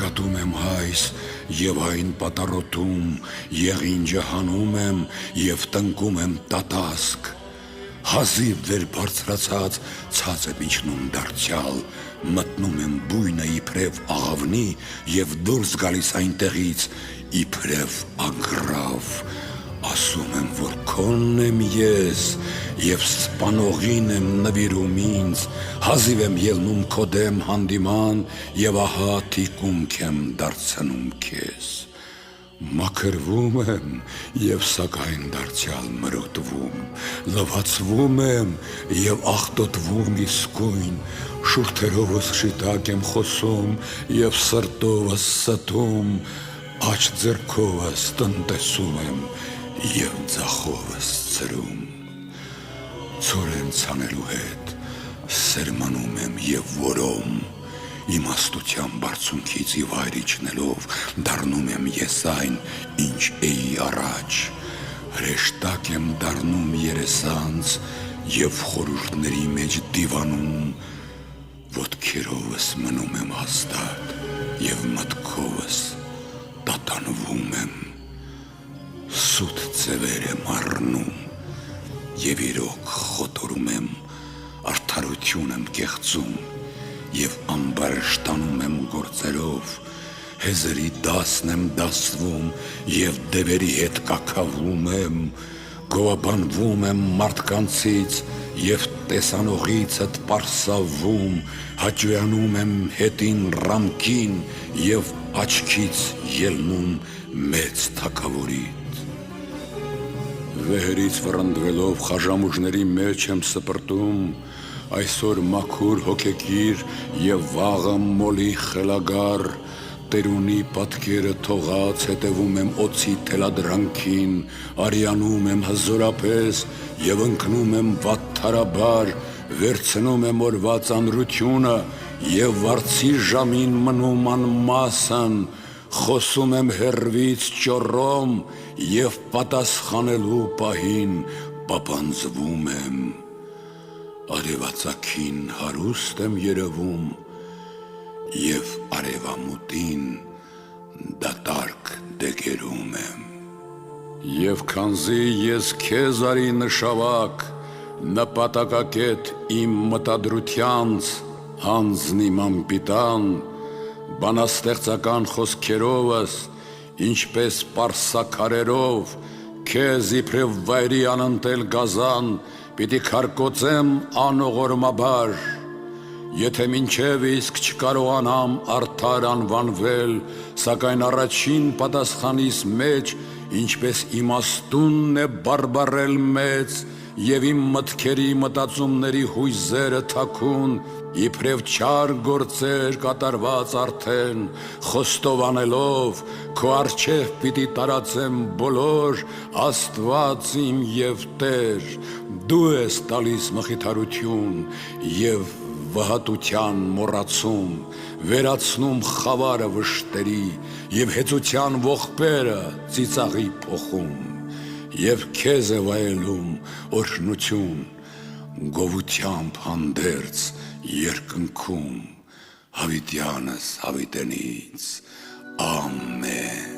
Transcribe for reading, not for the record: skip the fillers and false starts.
Նկատում եմ հայս և այն պատառոտում, եղինջը հանում եմ և տնկում եմ տատասկ, հազիվ վեր բարձրացած ցած եմ իջնում դարձյալ, մտնում եմ բույնը իբրև աղավնի և դուրս գալիս այնտեղից իբրև ագռավ, ասում եմ, որ քոնն եմ ես և սպանողին եմ նվիրում ինձ, հազիվ եմ ելնում քո դեմ հանդիման և ահա թիկունք եմ դարձնում քեզ, մաքրվում եմ և սակայն դարձյալ մրոտվում, լվացվում եմ և աղտոտվում իսկույն, շուրթերովս շիտակ եմ խոսում և սրտովս ստում, աջ ձեռքովս տնտեսում եմ և ձախովս ցրում, ցորեն ցանելու հետ սերմանում եմ և որում, իմաստության բարձունքից ի վայր իջնելով դառնում եմ ես այն, ինչ էի առաջ, հրեշտակ եմ դառնում երեսանց և խորհուրդների մեջ դիվանում, ոտքերովս մնում եմ հաստատ և մտքովս տատանվում եմ, սուտ ձևեր եմ առնում և իրոք խոտորում եմ, արդարություն եմ կեղծում և ամբարշտանում եմ գործերով, հեզրի դասն եմ դասվում և դևերի հետ կաքավում եմ, գովաբանվում եմ մարդկանցից և տեսանողիցդ պարսավում, հաճոյանում եմ հետին ռամքին և աչքից ելնում մեծ թագավորիդ, վեհերից վռնդվելով խաժամուժների մեջ եմ սպրտում, այսօր մաքուր հոգեկիր և վաղը մոլի խելագար, տերունի պատկերը թողած հետևում եմ օձի թելադրանքին, արյանում եմ հզորապես և ընկնում եմ վատթարաբար, վերցնում եմ օրվա ծանրությունը և վարձի ժամին մնում անմասն, խոսում եմ հեռվից ճոռոմ և պատասխանելու պահին պապանձվում եմ, արևածագին հարուստ եմ երևում և արևամուտին դատարկ դեգերում եմ, և քանզի ես քեզ արի նշավակ, նպատակակետ իմ մտադրությանց, հանձն իմ անպիտան, բանաստեղծական խոսքերովս, ինչպես պարսաքարերով, քեզ իբրև վայրի անընտել գազան, պիտի քարկոծեմ անողորմաբար, եթե մինչև իսկ չկարողանամ արդար անվանվել, սակայն առաջին պատասխանիս մեջ, ինչպես իմաստունն է բարբառել մեծ, և իմ մտքերի մտածումների հույզերը թաքուն, իբրև չար գործեր կատարված արդեն, խոստովանելով, քո առջև պիտի տարածեմ բոլոր, Աստված իմ և Տեր, դու ես տալիս մխիթարություն և վհատության մոռացում, վերացնում խավարը վշտերի և հեծության ողբերը ծիծաղի փոխում, և քեզ է վայելում օրհնություն, գովությամբ հանդերձ երկնքում, հավիտյանս հավիտենից, ամեն։